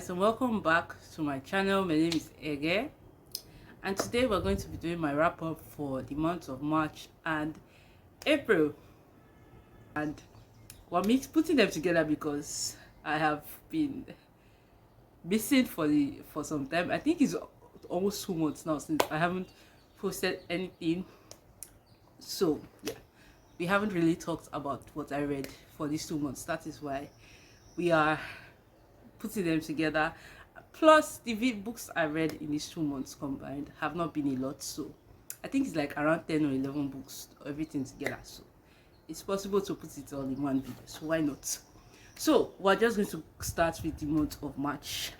guys, and welcome back to my channel. My name is Eghe, and today we're going to be doing my wrap up for the months of March and April, and we're putting them together because I have been missing for some time. I think it's almost 2 months now since I haven't posted anything, so yeah, we haven't really talked about what I read for these 2 months. That is why we are putting them together. Plus the books I read in these 2 months combined have not been a lot, so I think it's like around 10 or 11 books, everything together, so it's possible to put it all in one video, so why not? So we're just going to start with the month of March.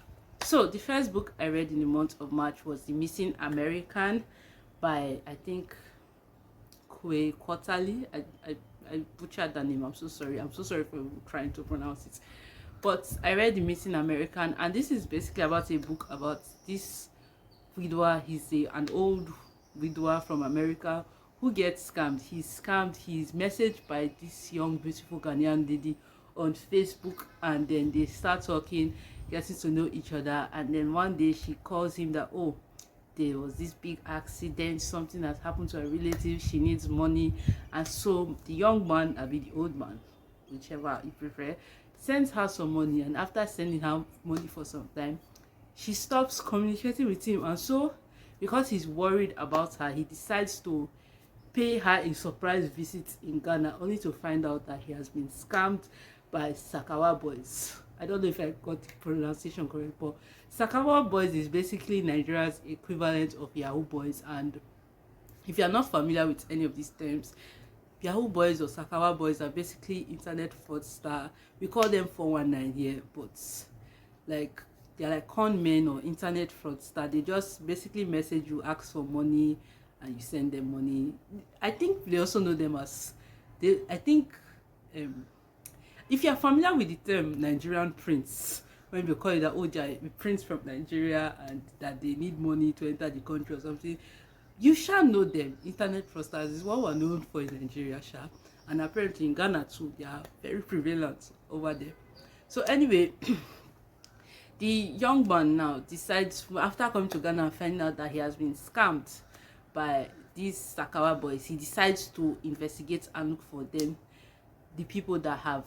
So the first book I read in the month of March was The Missing American by, I think, Quarterly. I butchered that name. I'm so sorry for trying to pronounce it. But I read The Missing American, and this is basically about a book about this widower. He's an old widower from America who gets scammed. He's scammed. He's messaged by this young, beautiful Ghanaian lady on Facebook, and then they start talking, getting to know each other. And then one day she calls him that, oh, there was this big accident, something has happened to a relative, she needs money. And so the young man, I mean the old man, whichever you prefer, sends her some money, and after sending her money for some time, she stops communicating with him. And so because he's worried about her, he decides to pay her a surprise visit in Ghana, only to find out that he has been scammed by Sakawa boys. I don't know if I got the pronunciation correct, but Sakawa boys is basically Nigeria's equivalent of Yahoo boys. And if you are not familiar with any of these terms, Yahoo boys or Sakawa boys are basically internet fraudster. We call them 419 here, but like they're like con men or internet fraudster. They just basically message you, ask for money, and you send them money. I think they also know them as if you're familiar with the term Nigerian prince, when we call it that, oh, they're a prince from Nigeria and that they need money to enter the country or something, you shall know them. Internet fraudsters is what we're known for in Nigeria, and apparently in Ghana too, they are very prevalent over there. So anyway, the young man now decides, after coming to Ghana and finding out that he has been scammed by these Sakawa boys, he decides to investigate and look for them, the people that have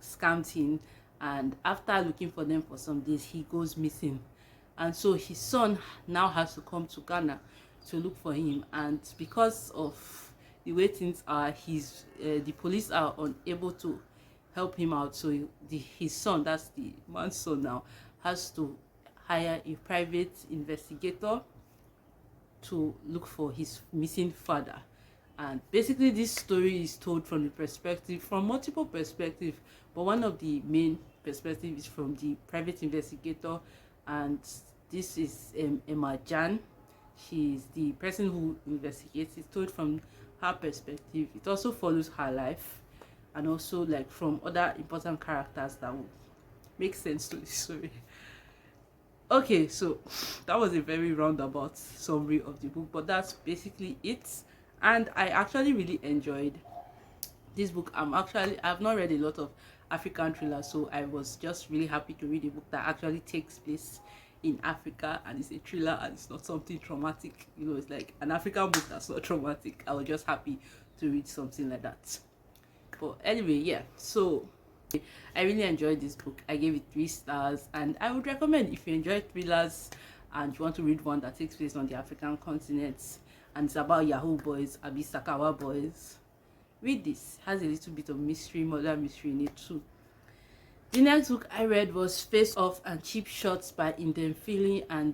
scammed him. And after looking for them for some days, he goes missing. And so his son now has to come to Ghana to look for him, and because of the way things are, the police are unable to help him out. So his son, that's the man's son now, has to hire a private investigator to look for his missing father. And basically this story is told from multiple perspectives, but one of the main perspectives is from the private investigator, and this is Emma Jan. She's the person who investigates. It's told from her perspective. It also follows her life, and also like from other important characters that will make sense to the story. Okay, so that was a very roundabout summary of the book, but that's basically it. And I actually really enjoyed this book. I've not read a lot of African thrillers, so I was just really happy to read a book that actually takes place in Africa and it's a thriller and it's not something traumatic. You know, it's like an African book that's not traumatic. I was just happy to read something like that. But anyway, yeah, so I really enjoyed this book. I gave it 3 stars, and I would recommend, if you enjoy thrillers and you want to read one that takes place on the African continent and it's about Yahoo boys, Abi Sakawa boys, read this. It has a little bit of mystery, murder mystery in it too. The next book I read was Face Off and Cheap Shots by Inden Feely and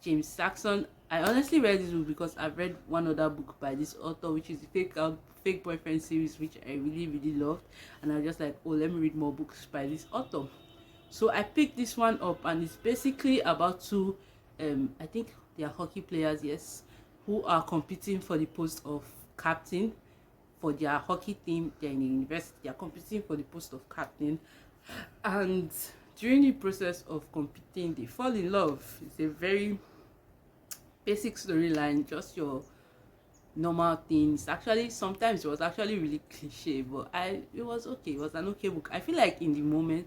James Saxon. I honestly read this book because I've read one other book by this author, which is the Fake Boyfriend series, which I really, really loved. And I was just like, oh, let me read more books by this author. So I picked this one up, and it's basically about two, I think they are hockey players, yes, who are competing for the post of captain for their hockey team. They're in the university, they are competing for the post of captain. And during the process of competing, they fall in love. It's a very basic storyline, just your normal things. Actually, sometimes it was actually really cliche, but it was okay. It was an okay book. I feel like in the moment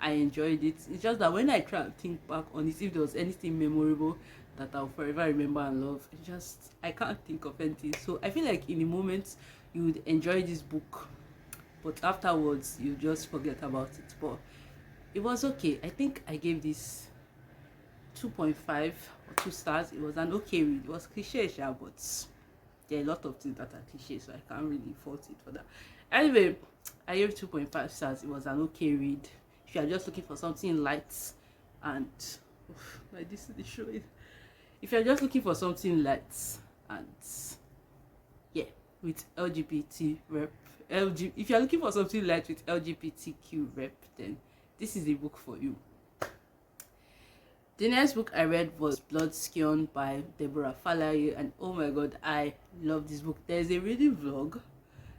I enjoyed it. It's just that when I try to think back on it, if there was anything memorable that I'll forever remember and love, it just I can't think of anything. So I feel like in the moment you would enjoy this book, but afterwards you just forget about it. But it was okay. I think I gave this 2.5 or 2 stars. It was an okay read. It was cliche, yeah, but there are a lot of things that are cliche, so I can't really fault it for that. Anyway, I gave 2.5 stars. It was an okay read. If you are just looking for something light and like this is the show. If you're just looking for something light and yeah, with LGBT rep, if you're looking for something light with LGBTQ rep, then this is the book for you. The next book I read was Blood Scion by Deborah Falaye, and oh my god, I love this book. There's a reading vlog.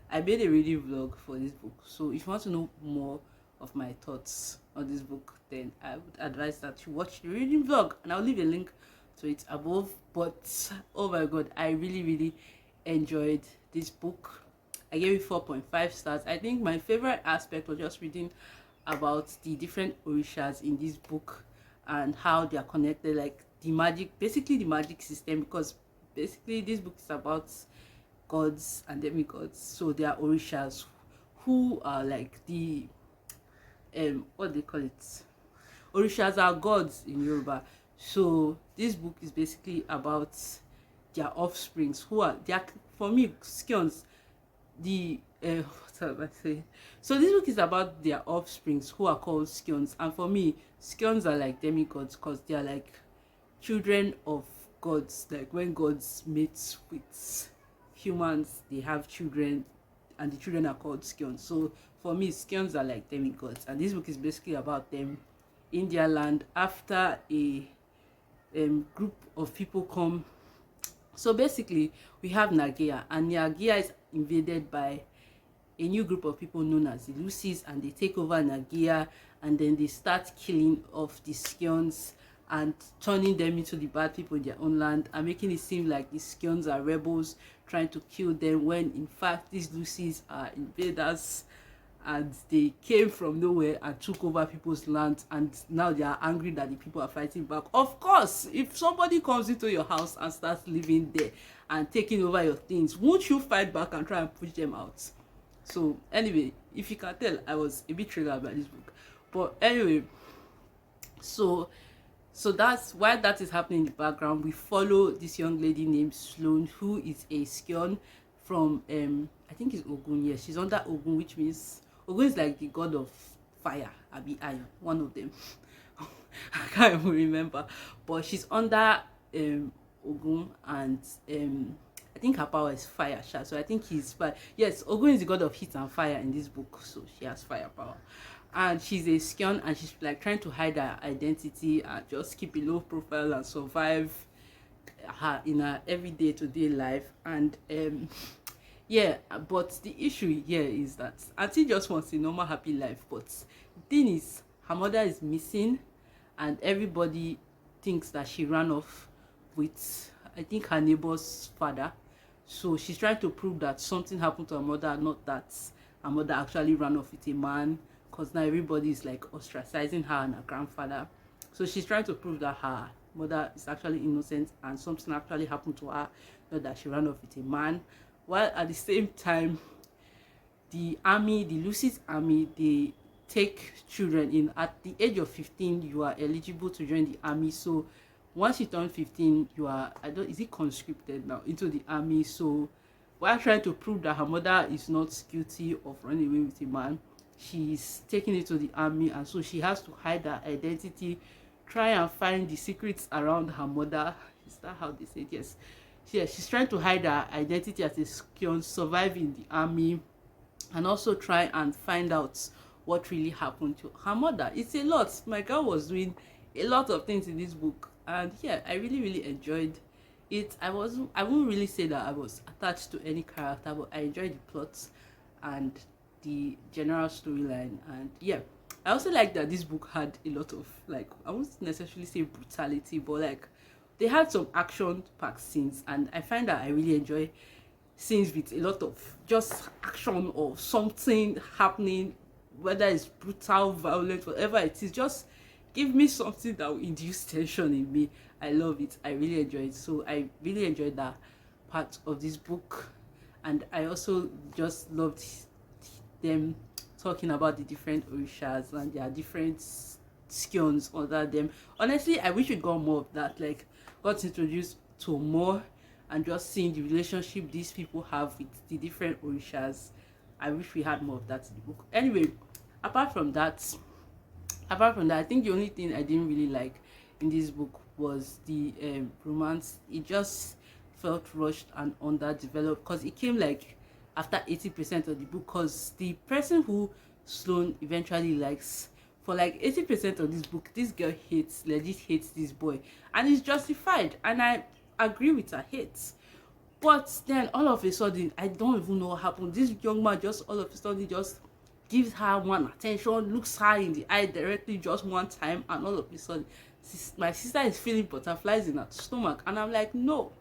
I made a reading vlog for this book, so if you want to know more of my thoughts on this book, then I would advise that you watch the reading vlog, and I'll leave a link to it above. But oh my god, I really enjoyed this book. I gave it 4.5 stars. I think my favorite aspect was just reading about the different orishas in this book and how they are connected, like the magic, basically the magic system, because basically this book is about gods and demigods. So they are orishas who are like the what they call it, orishas are gods in Yoruba. So this book is basically about their offsprings, who are they are, for me, scions, the what am I saying? So this book is about their offsprings who are called scions, and for me, scions are like demigods because they are like children of gods. Like when gods mate with humans, they have children, and the children are called scions. So for me, scions are like demigods, and this book is basically about them in their land after a group of people come. So basically, we have Nagia, and Nagia is invaded by a new group of people known as the Lucies, and they take over Nagia, and then they start killing off the scions and turning them into the bad people in their own land, and making it seem like the scions are rebels trying to kill them, when in fact these Lucies are invaders and they came from nowhere and took over people's land, and now they are angry that the people are fighting back. Of course, if somebody comes into your house and starts living there and taking over your things, won't you fight back and try and push them out? So anyway, if you can tell, I was a bit triggered by this book. But anyway, so that's why that is happening in the background. We follow this young lady named Sloan, who is a scion from I think it's Ogun. Yes, she's under Ogun, which means Ogun is like the god of fire, Abi Iron, one of them. I can't even remember, but she's under Ogun, and I think her power is fire. So I think he's fire. Yes, Ogun is the god of heat and fire in this book, so she has fire power. And she's a scion, and she's like trying to hide her identity and just keep a low profile and survive her in her everyday to day life. And yeah, but the issue here is that Auntie just wants a normal happy life, but the thing is her mother is missing, and everybody thinks that she ran off with, I think, her neighbor's father. So she's trying to prove that something happened to her mother, not that her mother actually ran off with a man, because now everybody is like ostracizing her and her grandfather. So she's trying to prove that her mother is actually innocent and something actually happened to her, not that she ran off with a man. While at the same time, the army, the Lucy's army, they take children in. At the age of 15, you are eligible to join the army. So once you turn 15, you are, is it conscripted now into the army? So while trying to prove that her mother is not guilty of running away with a man, she's taken into the army, and so she has to hide her identity, try and find the secrets around her mother. Is that how they say it? Yes. She's trying to hide her identity as a scion, survive in the army, and also try and find out what really happened to her mother. It's a lot. My girl was doing a lot of things in this book, and yeah, I really enjoyed it. I won't really say that I was attached to any character, but I enjoyed the plot and the general storyline. And yeah, I also like that this book had a lot of, like, I won't necessarily say brutality, but like they had some action packed scenes, and I find that I really enjoy scenes with a lot of just action or something happening whether it's brutal, violent, whatever it is, just give me something that will induce tension in me. I love it. I really enjoy it. So I really enjoyed that part of this book. And I also just loved them talking about the different orishas and their different skills under them. Honestly, I wish we got more of that, like got introduced to more, and just seeing the relationship these people have with the different orishas. I wish we had more of that in the book. Anyway, apart from that, I think the only thing I didn't really like in this book was the romance. It just felt rushed and underdeveloped because it came like after 80% of the book, because the person who Sloane eventually likes, for like 80% of this book, this girl legit hates this boy, and it's justified, and I agree with her hate. But then all of a sudden, I don't even know what happened. This young man just all of a sudden just gives her one attention, looks her in the eye directly just one time, and all of a sudden my sister is feeling butterflies in her stomach, and I'm like, no,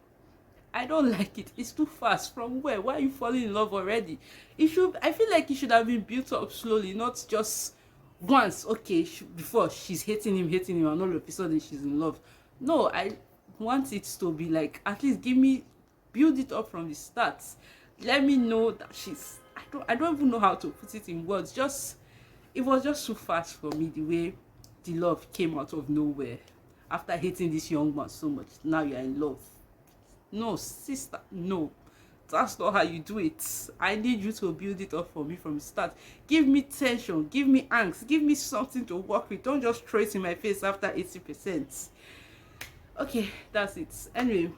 I don't like it. It's too fast. From where? Why are you falling in love already? I feel like it should have been built up slowly, not just once. Okay, before she's hating him, and all of a sudden she's in love. No, I want it to be like, at least build it up from the start. Let me know that I don't even know how to put it in words. It was just too fast for me, the way the love came out of nowhere. After hating this young man so much, now you're in love. No, sister, no. That's not how you do it. I need you to build it up for me from the start. Give me tension, give me angst, give me something to work with. Don't just throw it in my face after 80%. Okay, that's it. Anyway,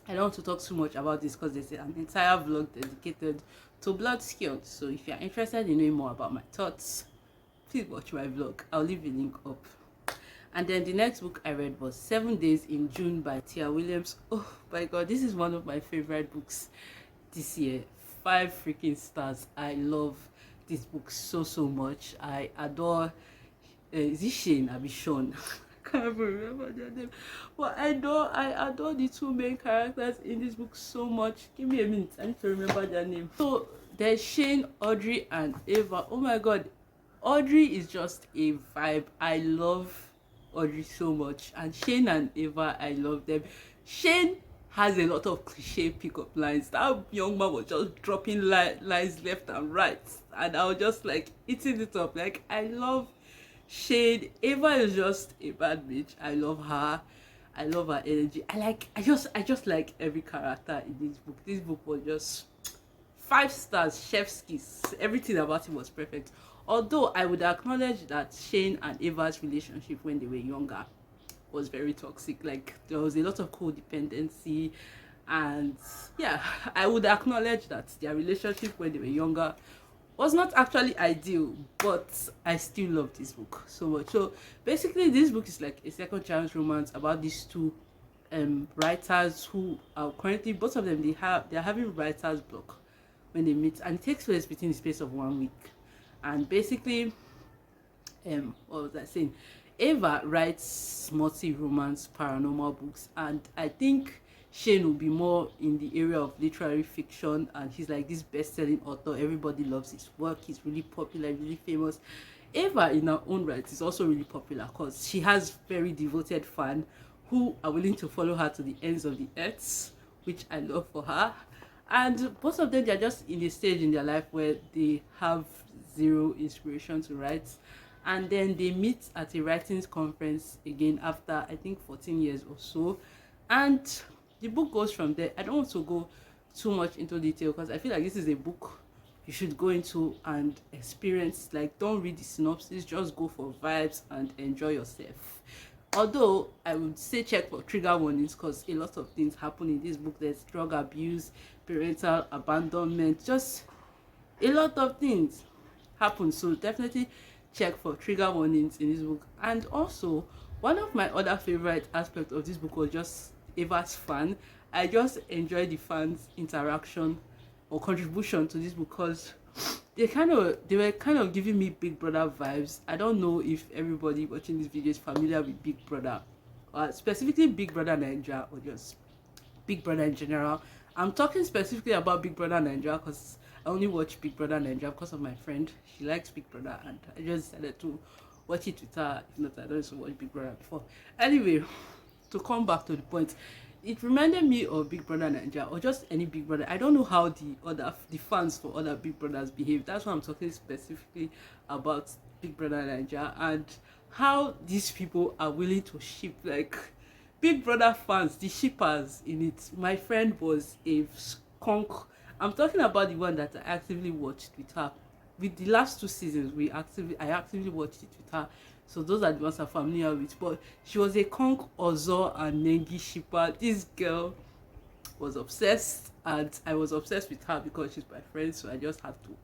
I don't want to talk too much about this because there's an entire vlog dedicated to blood skills. So if you're interested in knowing more about my thoughts, please watch my vlog. I'll leave a link up. And then the next book I read was 7 Days in June by Tia Williams. Oh my god, this is one of my favorite books this year. 5 freaking stars. I love this book so much. I adore is it Shane? Abi Sean? I can't even remember their name. But I adore the two main characters in this book so much. Give me a minute, I need to remember their name. So there's Shane, Audrey, and Eva. Oh my god, Audrey is just a vibe. I love Audrey so much, and Shane and Eva, I love them. Shane has a lot of cliche pickup lines. That young man was just dropping lines left and right, and I was just like eating it up. Like, I love Shane. Eva is just a bad bitch. I love her. I love her energy. I just like every character in this book. This book was just 5 stars, chef's kiss. Everything about it was perfect. Although I would acknowledge that Shane and Eva's relationship when they were younger was very toxic. Like, there was a lot of codependency, and yeah, I would acknowledge that their relationship when they were younger was not actually ideal, but I still love this book so much. So basically, this book is like a second chance romance about these two writers who are currently, both of them, they're having writer's block when they meet, and it takes place between the space of 1 week. And basically, what was I saying? Eva writes multi-romance paranormal books, and I think Shane will be more in the area of literary fiction, and he's like this best-selling author. Everybody loves his work. He's really popular, really famous. Eva, in her own right, is also really popular because she has very devoted fans who are willing to follow her to the ends of the earth, which I love for her. And both of them, they're just in a stage in their life where they have zero inspiration to write, and then they meet at a writing conference again after I think 14 years or so, and the book goes from there. I don't want to go too much into detail because I feel like this is a book you should go into and experience. Like, don't read the synopsis, just go for vibes and enjoy yourself. Although I would say check for trigger warnings because a lot of things happen in this book. There's drug abuse, parental abandonment, just a lot of things happen. So definitely check for trigger warnings in this book. And also, one of my other favorite aspects of this book was just Eva's fan. I just enjoyed the fans' interaction or contribution to this book because they were kind of giving me Big Brother vibes. I don't know if everybody watching this video is familiar with Big Brother, specifically Big Brother Nigeria, or just Big Brother in general. I'm talking specifically about Big Brother Nigeria because I only watch Big Brother Nigeria because of my friend. She likes Big Brother, and I just decided to watch it with her. If not, I don't used to watch Big Brother before. Anyway, to come back to the point, it reminded me of Big Brother Nigeria or just any Big Brother. I don't know how the fans for other Big Brothers behave. That's why I'm talking specifically about Big Brother Nigeria and how these people are willing to ship like Big Brother fans, the shippers in it. My friend was a skunk. I'm talking about the one that I actively watched with her. With the last two seasons, I actively watched it with her. So those are the ones I'm familiar with. But she was a Kong Ozo and Nengi shipper. This girl was obsessed, and I was obsessed with her because she's my friend. So I just had to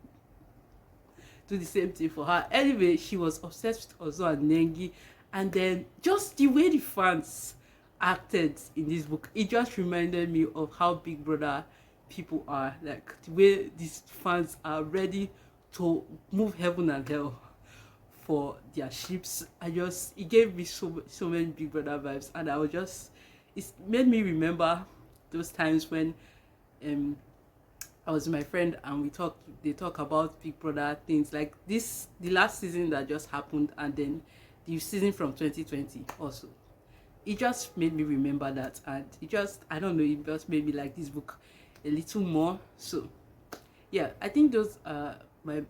do the same thing for her. Anyway, she was obsessed with Ozo and Nengi, and then just the way the fans acted in this book, it just reminded me of how Big Brother people are, like the way these fans are ready to move heaven and hell for their ships. It gave me so many Big Brother vibes, and it made me remember those times when I was with my friend and they talk about Big Brother things like this, the last season that just happened, and then the season from 2020 also. It just made me remember that, and I don't know, it just made me like this book a little more. So yeah, I think those are my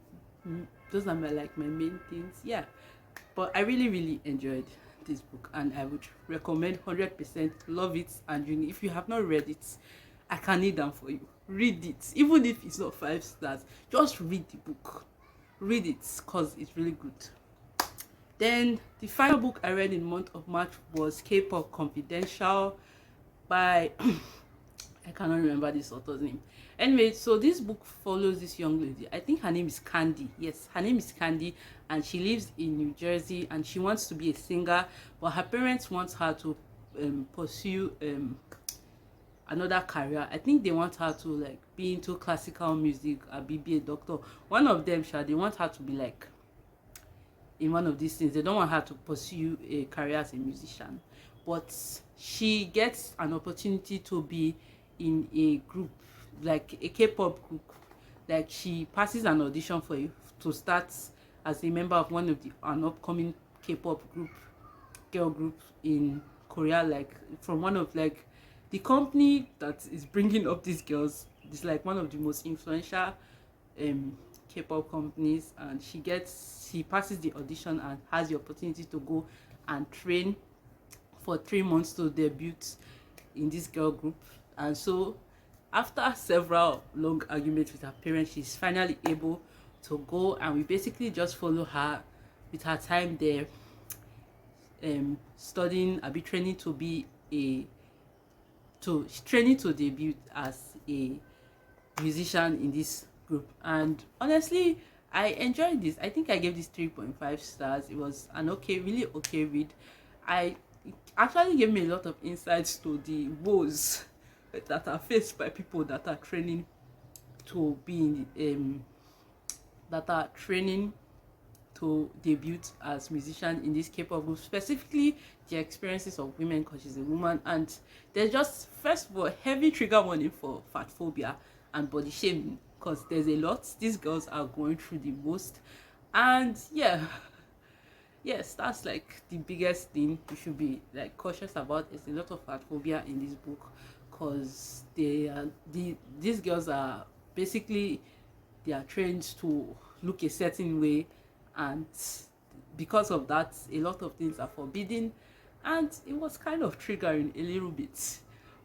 like my main things. Yeah, but I really enjoyed this book, and I would recommend 100%. Love it. And if you have not read it, I can kneel down for you. Read it, even if it's not 5 stars. Just read the book. Read it because it's really good. Then the final book I read in the month of March was Kpop Confidential by I cannot remember this author's name. Anyway, so this book follows this young lady. I think her name is Candy. Yes, her name is Candy, and she lives in New Jersey, and she wants to be a singer, but her parents want her to pursue another career. I think they want her to like be into classical music or be a doctor. One of them, they want her to be like in one of these things. They don't want her to pursue a career as a musician, but she gets an opportunity to be in a group, like a K-pop group. Like she passes an audition to start as a member of an upcoming K-pop girl group in Korea, like from one of like the company that is bringing up these girls. It's like one of the most influential K-pop companies, and she passes the audition and has the opportunity to go and train for 3 months to debut in this girl group. And so after several long arguments with her parents, she's finally able to go, and we basically just follow her with her time there, studying, training to debut as a musician in this group. And honestly, I enjoyed this. I think I gave this 3.5 stars. It was an really okay read. It actually gave me a lot of insights to the woes that are faced by people that are training to be to debut as musician in this K-pop group, specifically the experiences of women, because she's a woman. And there's just, first of all, heavy trigger warning for fat phobia and body shaming, because there's a lot these girls are going through the most. And yeah, yes, that's like the biggest thing you should be like cautious about. Is a lot of fat phobia in this book, because these girls are basically, they are trained to look a certain way, and because of that, a lot of things are forbidden, and it was kind of triggering a little bit.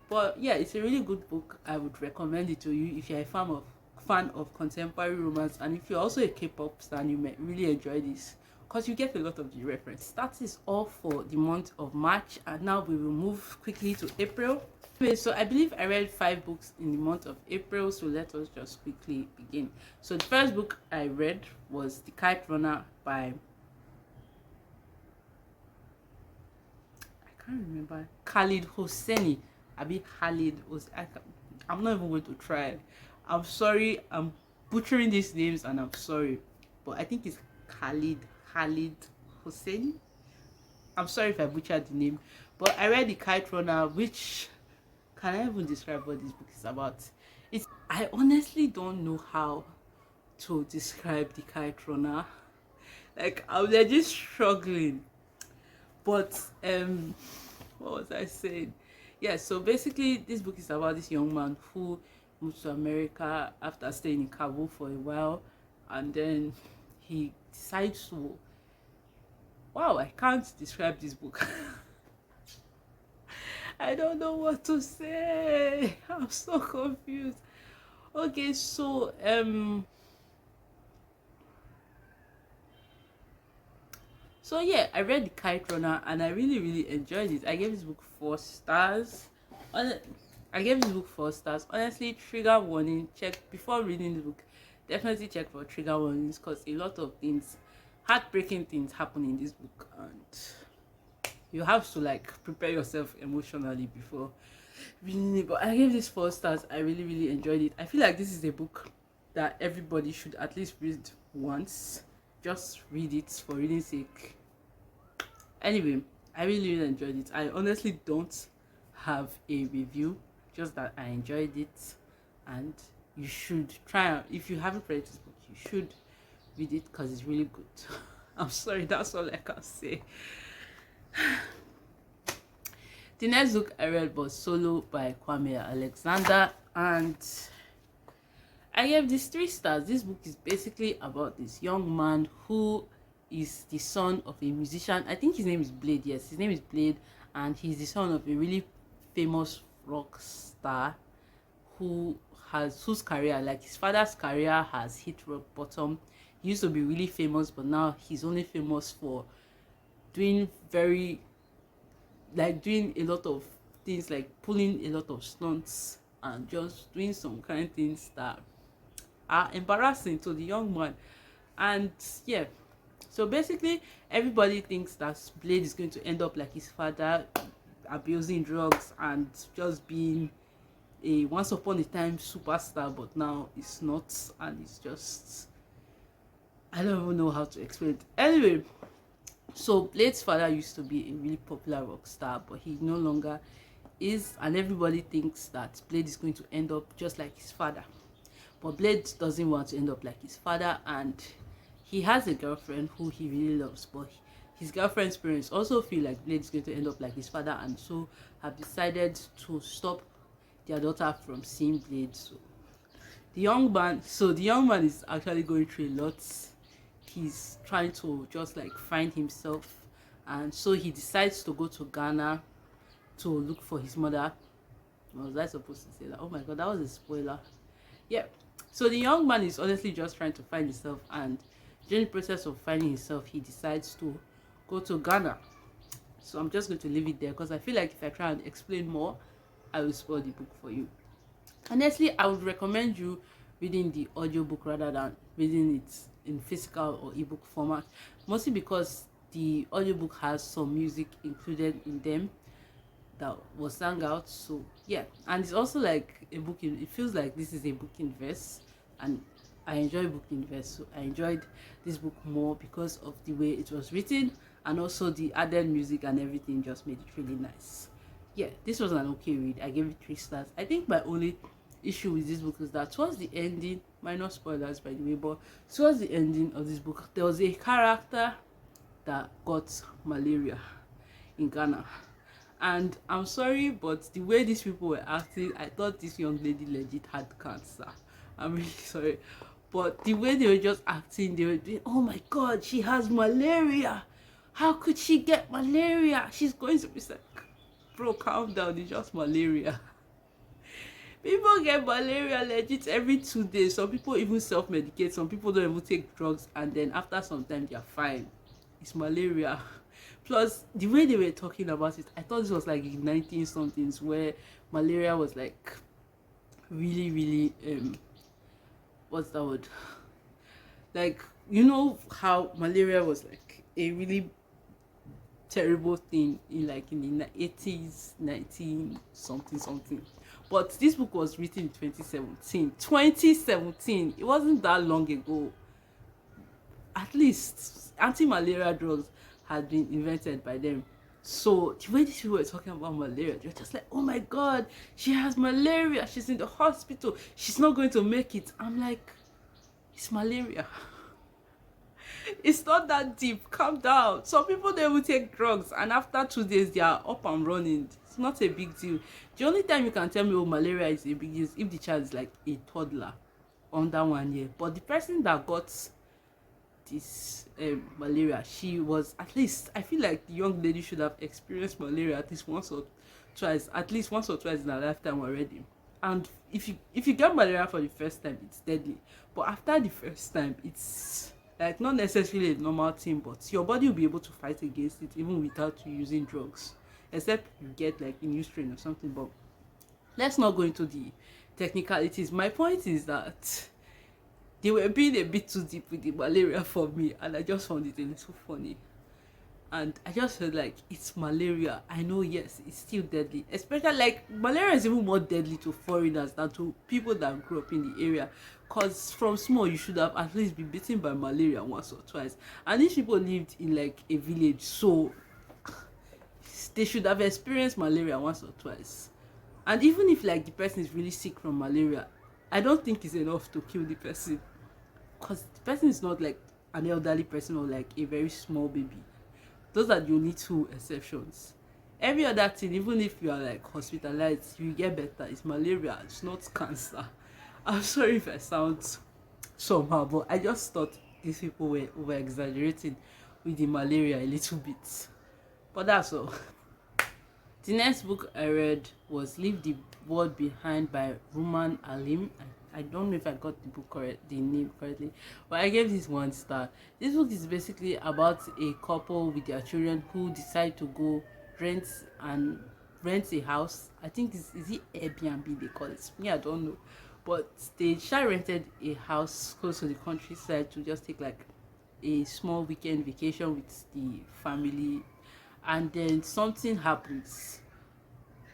But yeah, it's a really good book. I would recommend it to you if you're a fan of contemporary romance, and if you're also a K-pop stan, you may really enjoy this because you get a lot of the reference. That is all for the month of March, and now we will move quickly to April. Okay, so I believe I read 5 books in the month of April, so let us just quickly begin. So the first book I read was The Kite Runner by, I can't remember, Khalid Hosseini. I'm not even going to try. I'm sorry, I'm butchering these names, and I'm sorry, but I think it's Khalid Hosseini. I'm sorry if I butchered the name, but I read The Kite Runner, which can I even describe what this book is about? I honestly don't know how to describe the Kite Runner. Like, I'm legit struggling. But what was I saying? Yeah, so basically this book is about this young man who moved to America after staying in Kabul for a while, and then he decides to, wow, I can't describe this book. I don't know what to say. I'm so confused. Okay, so yeah, I read the Kite Runner and I really enjoyed it. I gave this book 4 stars. Hon- I gave this book 4 stars. Honestly, trigger warning. Check before reading the book. Definitely check for trigger warnings because a lot of things, heartbreaking things, happen in this book, and you have to like prepare yourself emotionally before reading it. But I gave this 4 stars. I really enjoyed it. I feel like this is a book that everybody should at least read once. Just read it for reading sake. Anyway, I really enjoyed it. I honestly don't have a review, just that I enjoyed it, and you should try. If you haven't read this book, you should read it because it's really good. I'm sorry, that's all I can say. The next book I read was Solo by Kwame Alexander, and I gave this 3 stars. This book is basically about this young man who is the son of a musician. I think his name is Blade. Yes, his name is Blade, and he's the son of a really famous rock star whose career, like his father's career, has hit rock bottom. He used to be really famous, but now he's only famous for doing doing a lot of things, like pulling a lot of stunts and just doing some kind of things that are embarrassing to the young man. And yeah, so basically everybody thinks that Blade is going to end up like his father, abusing drugs and just being a once upon a time superstar, but now it's not, and it's just, I don't even know how to explain it. Anyway, so Blade's father used to be a really popular rock star, but he no longer is, and everybody thinks that Blade is going to end up just like his father. But Blade doesn't want to end up like his father, and he has a girlfriend who he really loves, but his girlfriend's parents also feel like Blade is going to end up like his father, and so have decided to stop their daughter from seeing Blade. So the young man is actually going through a lot. He's trying to just like find himself, and so he decides to go to Ghana to look for his mother. Was I supposed to say that? Oh my god, that was a spoiler. Yeah, so the young man is honestly just trying to find himself, and during the process of finding himself, he decides to go to Ghana. So I'm just going to leave it there because I feel like if I try and explain more, I will spoil the book for you. Honestly, I would recommend you reading the audiobook rather than reading it in physical or ebook format, mostly because the audiobook has some music included in them that was sang out. So yeah, and it's also like a book in, it feels like this is a book in verse, and I enjoy book in verse, so I enjoyed this book more because of the way it was written, and also the added music and everything just made it really nice. Yeah, this was an okay read. I gave it 3 stars. I think my only issue with this book is that towards the ending, minor spoilers by the way, but towards the ending of this book, there was a character that got malaria in Ghana. And I'm sorry, but the way these people were acting, I thought this young lady legit had cancer. I'm really sorry. But the way they were just acting, they were doing, oh my god, she has malaria. How could she get malaria? She's going to be sick. Bro, calm down, it's just malaria. People get malaria legit every 2 days. Some people even self-medicate. Some people don't even take drugs, and then after some time they're fine. It's malaria. Plus, the way they were talking about it, I thought this was like in 19 somethings where malaria was like really what's that word? Like, you know how malaria was like a really terrible thing in like in the 80s, 19 something. But this book was written in 2017. It wasn't that long ago. At least anti-malaria drugs had been invented by them. So the way these people were talking about malaria, they're just like, oh my god, she has malaria, she's in the hospital, she's not going to make it. I'm like, it's malaria. It's not that deep. Calm down. Some people, they will take drugs and after 2 days they are up and running. It's not a big deal. The only time you can tell me, oh, malaria is a big deal is if the child is like a toddler under 1 year. But the person that got this malaria, she was, at least, I feel like the young lady should have experienced malaria at least once or twice, in her lifetime already. And if you get malaria for the first time, it's deadly. But after the first time, it's like not necessarily a normal thing, but your body will be able to fight against it even without you using drugs, except you get like a new strain or something. But let's not go into the technicalities. My point is that they were being a bit too deep with the malaria for me, and I just found it a little funny. And I just felt like, it's malaria. I know, yes, it's still deadly. Especially like malaria is even more deadly to foreigners than to people that grew up in the area. Cause from small you should have at least been bitten by malaria once or twice. And these people lived in like a village, so they should have experienced malaria once or twice. And even if like the person is really sick from malaria, I don't think it's enough to kill the person. Because the person is not like an elderly person or like a very small baby. Those are the only two exceptions. Every other thing, even if you are like hospitalized, you get better. It's malaria, it's not cancer. I'm sorry if I sound somehow, but I just thought these people were over exaggerating with the malaria a little bit. But that's all. The next book I read was Leave the World Behind by Ruman Alim. I don't know if I got the name correctly, but I gave this 1 star. This book is basically about a couple with their children who decide to go rent a house. I think is it Airbnb they call it? Me, I don't know. But they rented a house close to the countryside to just take like a small weekend vacation with the family, and then something happens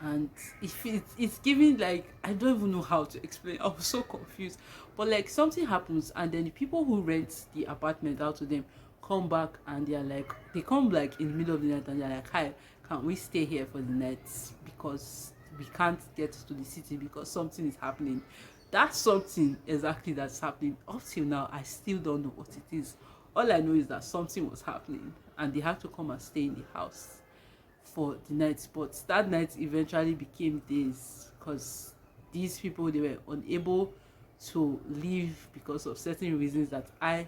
and it's giving like, I don't even know how to explain. I was so confused, but like something happens and then the people who rent the apartment out to them come back and they come like in the middle of the night and they're like, hi, can we stay here for the night because we can't get to the city because something is happening. That's something exactly that's happening. Up till now I still don't know what it is. All I know is that something was happening and they had to come and stay in the house for the night. But that night eventually became days because these people, they were unable to leave because of certain reasons that I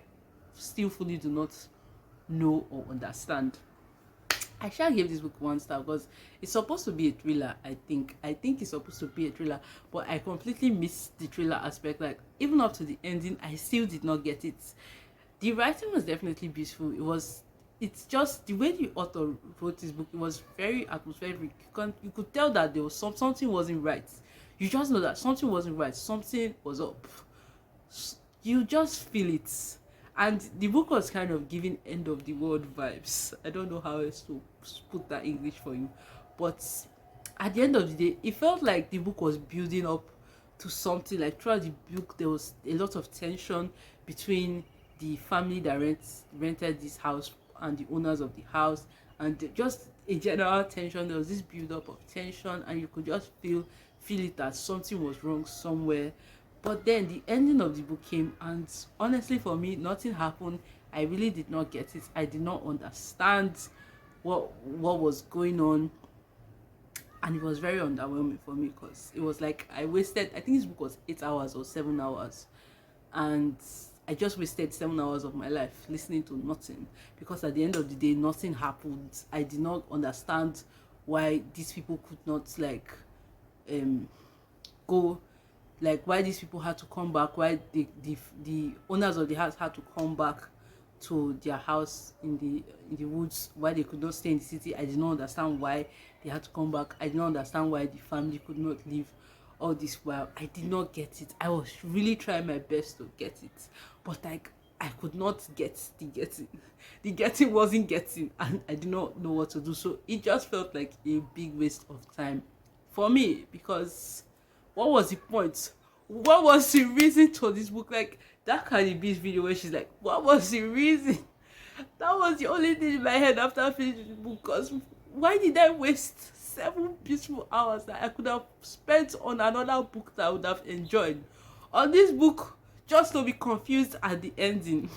still fully do not know or understand. I shall give this book 1 star because it's supposed to be a thriller. I think it's supposed to be a thriller, but I completely missed the thriller aspect. Like even up to the ending, I still did not get it. The writing was definitely beautiful. It's just the way the author wrote this book. It was very atmospheric. You could tell that there was something wasn't right. You just know that something wasn't right. Something was up. You just feel it. And the book was kind of giving end of the world vibes. I don't know how else to put that English for you, but at the end of the day, it felt like the book was building up to something. Like throughout the book, there was a lot of tension between the family that rented this house and the owners of the house, and just a general tension. There was this build up of tension and you could just feel it that something was wrong somewhere. But then the ending of the book came and honestly for me, nothing happened. I really did not get it. I did not understand what was going on, and it was very underwhelming for me because it was like I think this book was 8 hours or 7 hours, and I just wasted 7 hours of my life listening to nothing because at the end of the day, nothing happened. I did not understand why these people could not like go, like why these people had to come back, why the owners of the house had to come back to their house in the woods, why they could not stay in the city. I did not understand why they had to come back. I did not understand why the family could not leave all this while. I did not get it. I was really trying my best to get it, but like I could not get the getting. The getting wasn't getting, and I did not know what to do. So it just felt like a big waste of time for me because what was the point? What was the reason to this book? Like that Cardi B's video where she's like, what was the reason? That was the only thing in my head after I finished the book. Because why did I waste 7 beautiful hours that I could have spent on another book that I would have enjoyed on this book just to be confused at the ending?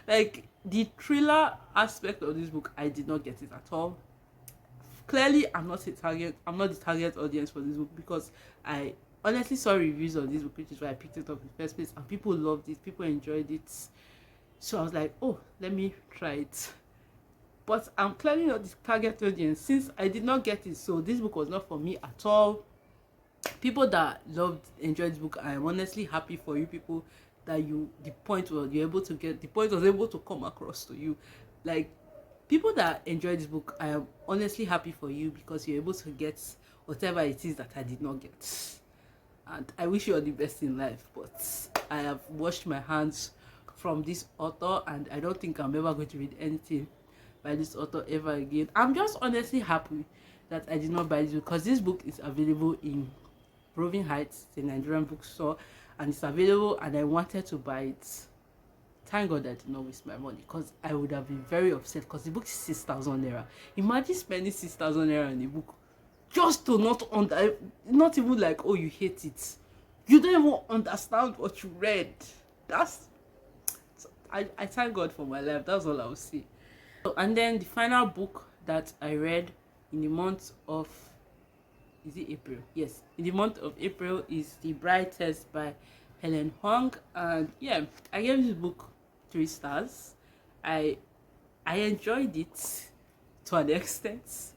Like, the thriller aspect of this book, I did not get it at all. Clearly, I'm not the target audience for this book, because I honestly saw reviews of this book, which is why I picked it up in the first place, and people loved it, people enjoyed it. So I was like, oh, let me try it. But I'm clearly not the target audience since I did not get it. So this book was not for me at all. People that enjoyed this book, I'm honestly happy for you people that the point was able to come across to you. Like, people that enjoy this book, I am honestly happy for you, because you're able to get whatever it is that I did not get. And I wish you all the best in life, but I have washed my hands from this author, and I don't think I'm ever going to read anything by this author ever again. I'm just honestly happy that I did not buy this book, because this book is available in Roving Heights, the Nigerian bookstore, and it's available, and I wanted to buy it. Thank God I did not waste my money, because I would have been very upset, because the book is 6,000 naira. Imagine spending 6,000 naira on a book just to not even like, oh, you hate it. You don't even understand what you read. I thank God for my life. That's all I'll say. So, and then the final book that I read in the month of, is it April? Yes, in the month of April is The Brightest by Helen Hong. And yeah, I gave this book 3 stars. I enjoyed it to an extent.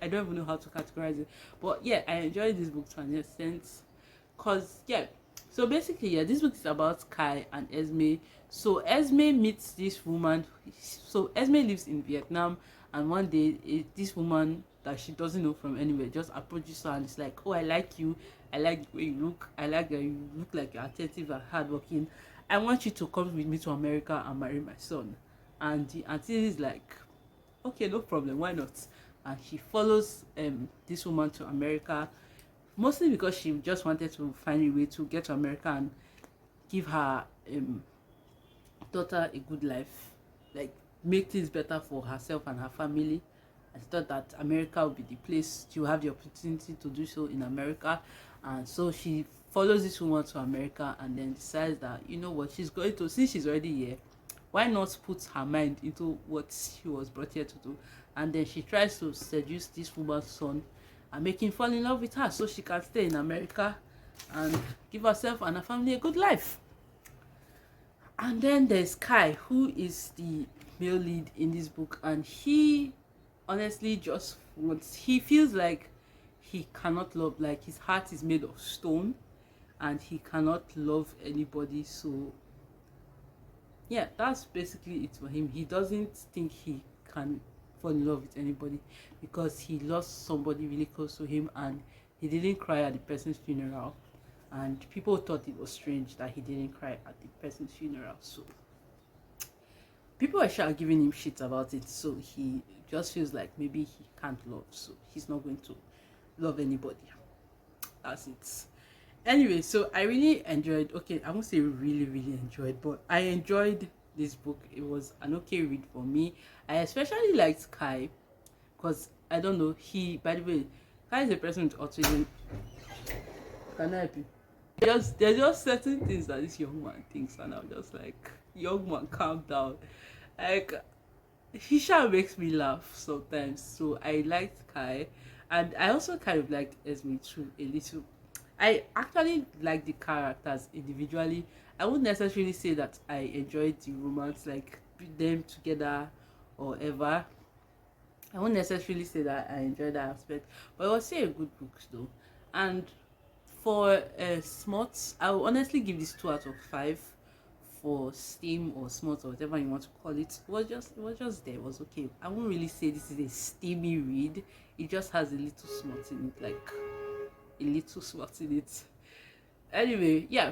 I don't even know how to categorize it, but yeah, I enjoyed this book to an extent, because yeah, so basically, yeah, this book is about Kai and Esme. So Esme meets this woman. So Esme lives in Vietnam, and one day this woman that she doesn't know from anywhere just approaches her and is like, oh, I like you, I like the way you look, I like that you look like you're attentive and hardworking. I want you to come with me to America and marry my son. And the auntie is like, okay, no problem, why not? And she follows this woman to America, mostly because she just wanted to find a way to get to America and give her daughter a good life, like make things better for herself and her family. I thought that America would be the place to have the opportunity to do so in America. And so she follows this woman to America, and then decides that, you know what, she's going to, since she's already here, why not put her mind into what she was brought here to do? And then she tries to seduce this woman's son and make him fall in love with her, so she can stay in America and give herself and her family a good life. And then there's Kai, who is the male lead in this book, and he honestly just he feels like he cannot love, like his heart is made of stone and he cannot love anybody. So yeah, that's basically it for him. He doesn't think he can fall in love with anybody, because he lost somebody really close to him, and he didn't cry at the person's funeral, and people thought it was strange that he didn't cry at the person's funeral. So people are giving him shit about it, so he just feels like maybe he can't love, so he's not going to love anybody. That's it. Anyway, so I really enjoyed, okay, I won't say really enjoyed, but I enjoyed this book. It was an okay read for me. I especially liked Kai, because I don't know, by the way, Kai is a person with autism. Can I help you? There's just certain things that this young man thinks, and I'm just like, young man, calm down. Like, he sure makes me laugh sometimes. So I liked Kai, and I also kind of liked Esme too, a little. I actually like the characters individually. I wouldn't necessarily say that I enjoyed the romance, like them together or ever. I won't necessarily say that I enjoyed that aspect, but it was still a good book though. And for smarts, I will honestly give this 2 out of 5 for steam or smart or whatever you want to call it. It was just there. It was okay. I won't really say this is a steamy read. It just has a little smart in it, like a little smart in it. Anyway, yeah,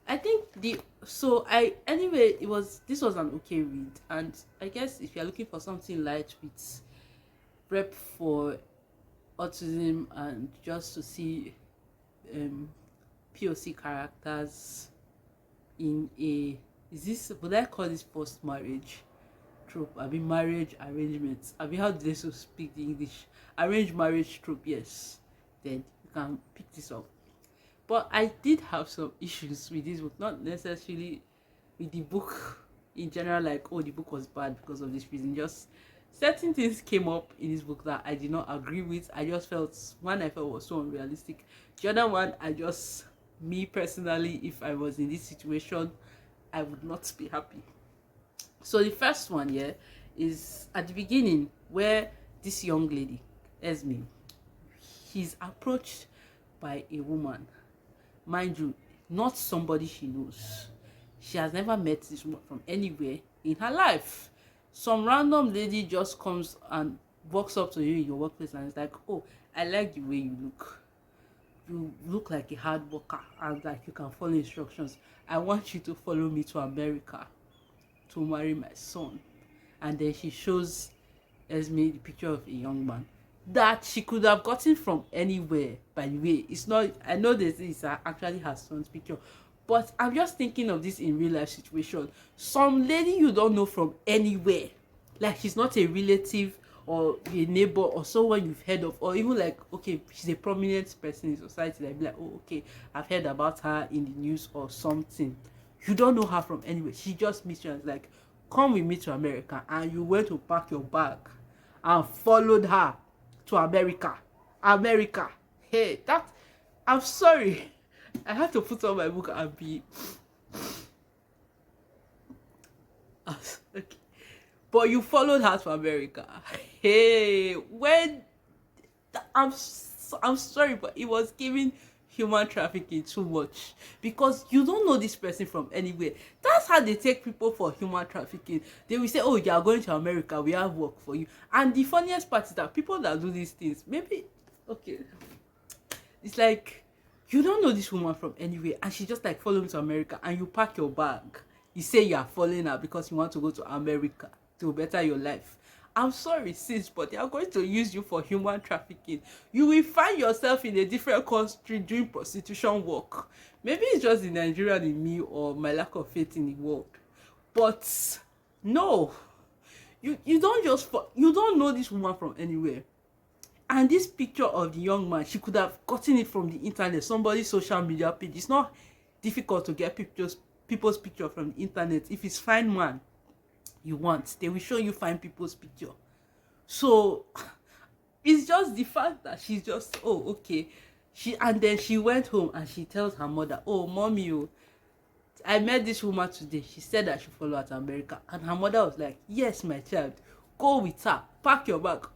I think this was an okay read, and I guess if you're looking for something light with prep for autism and just to see POC characters in would I call this post marriage trope, I mean marriage arrangements. I mean, how do they so speak the English? Arranged marriage trope, yes. Then you can pick this up. But I did have some issues with this book, not necessarily with the book in general, like, oh, the book was bad because of this reason. Just certain things came up in this book that I did not agree with. I just felt one I felt was so unrealistic. The other one, me personally, if I was in this situation, I would not be happy. So the first one here is at the beginning where this young lady, Esme, he's approached by a woman. Mind you, not somebody she knows. She has never met this woman from anywhere in her life. Some random lady just comes and walks up to you in your workplace and is like, oh, I like the way you look. You look like a hard worker and like you can follow instructions. I want you to follow me to America to marry my son. And then she shows Esme the picture of a young man that she could have gotten from anywhere. By the way, it's not, I know this is actually her son's picture, but I'm just thinking of this in real life situation. Some lady you don't know from anywhere, like she's not a relative or a neighbor or someone you've heard of, or even like, okay, she's a prominent person in society, like, be like, oh, okay, I've heard about her in the news or something. You don't know her from anywhere. She just meets you and is like, come with me to America, and you went to pack your bag and followed her to America. America. Hey, that, I'm sorry. I have to put on my book and be okay. But you followed her to America. Hey, when I'm sorry, but it was giving human trafficking too much, because you don't know this person from anywhere. That's how they take people for human trafficking. They will say, oh, you are going to America, we have work for you. And the funniest part is that people that do these things, maybe, okay, it's like, you don't know this woman from anywhere and she just like follow me to America, and you pack your bag, you say you are following her because you want to go to America to better your life. I'm sorry, sis, but they are going to use you for human trafficking. You will find yourself in a different country doing prostitution work. Maybe it's just the Nigerian in me or my lack of faith in the world. But no, you don't know this woman from anywhere. And this picture of the young man, she could have gotten it from the internet, somebody's social media page. It's not difficult to get people's picture from the internet. If it's fine man you want, they will show you fine people's picture. So it's just the fact that she's just, oh, okay, and then she went home and she tells her mother, oh, mommy, oh, I met this woman today, she said I should follow her to America. And her mother was like, yes, my child, go with her, pack your bag.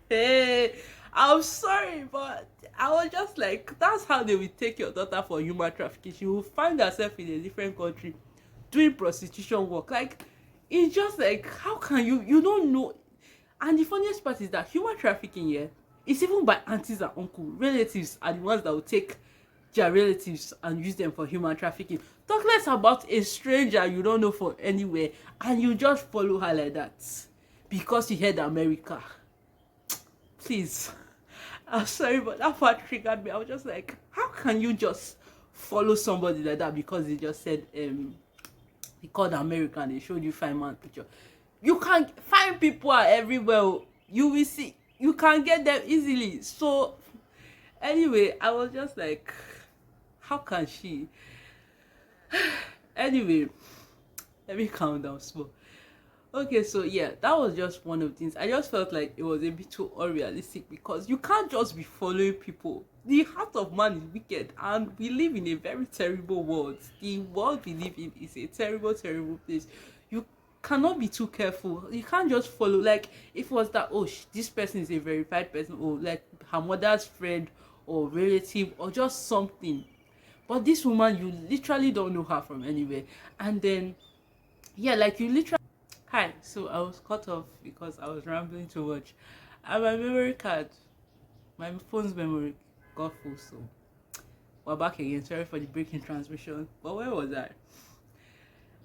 Hey, I'm sorry, but I was just like, that's how they will take your daughter for human trafficking. She will find herself in a different country doing prostitution work. Like, it's just like, how can you don't know? And the funniest part is that human trafficking here is even by aunties and uncles. Relatives are the ones that will take their relatives and use them for human trafficking. Talk less about a stranger you don't know from anywhere and you just follow her like that because you heard America. Please, I'm sorry, but that part triggered me. I was just like, how can you just follow somebody like that because they just said he called America and they showed you fine man picture? You can find people are everywhere. You will see, you can get them easily. So anyway, I was just like, how can she? Anyway, let me calm down small. Okay, so yeah, that was just one of the things. I just felt like it was a bit too unrealistic because you can't just be following people. The heart of man is wicked and we live in a very terrible world. The world we live in is a terrible, terrible place. You cannot be too careful. You can't just follow. Like, if it was that, oh, this person is a verified person, or like her mother's friend or relative or just something. But this woman, you literally don't know her from anywhere. And then, yeah, like you literally... Hi, so I was cut off because I was rambling too much. And my memory card, my phone's memory got full, so we're back again. Sorry for the breaking transmission. But where was I?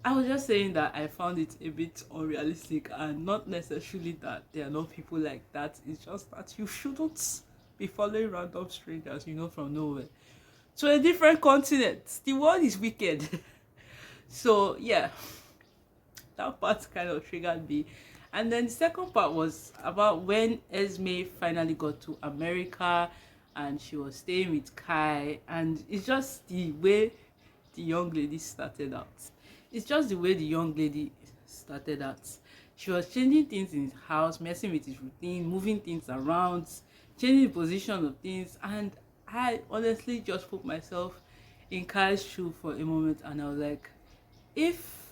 I was just saying that I found it a bit unrealistic, and not necessarily that there are not people like that. It's just that you shouldn't be following random strangers, from nowhere to a different continent. The world is wicked. So yeah. that part kind of triggered me. And then the second part was about when Esme finally got to America and she was staying with Kai, and it's just the way the young lady started out. It's just the way the young lady started out. She was changing things in his house, messing with his routine, moving things around, changing the position of things, and I honestly just put myself in Kai's shoe for a moment, and I was like, if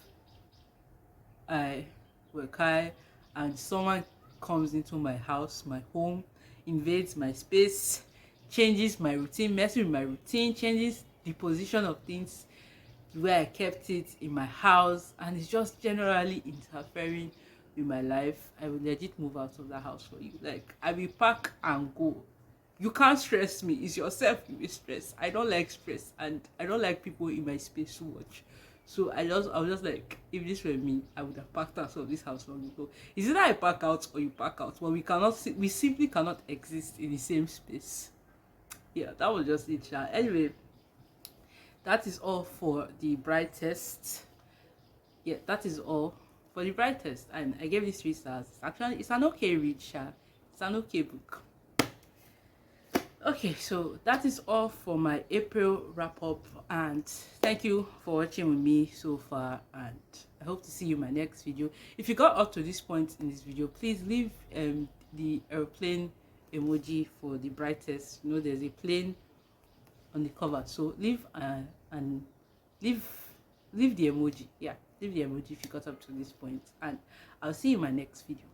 I were Kai and someone comes into my house, my home, invades my space, changes my routine, messes with my routine, changes the position of things where I kept it in my house, and it's just generally interfering with my life, I will legit move out of that house for you. Like, I will pack and go. You can't stress me. It's yourself you will stress. I don't like stress, and I don't like people in my space too much. So I was just like, if this were me, I would have packed out of this house long ago. Is either I pack out or you pack out. But we simply cannot exist in the same space. Yeah, that was just it. Anyway, that is all for the bride test. Yeah, that is all for the bride test, and I gave this 3 stars. Actually, it's an okay read. It's an okay book. Okay, so that is all for my April wrap up, and thank you for watching with me so far, and I hope to see you in my next video. If you got up to this point in this video, please leave the airplane emoji for the bride test. You know, there's a plane on the cover, so leave and leave the emoji. Yeah, leave the emoji if you got up to this point, and I'll see you in my next video.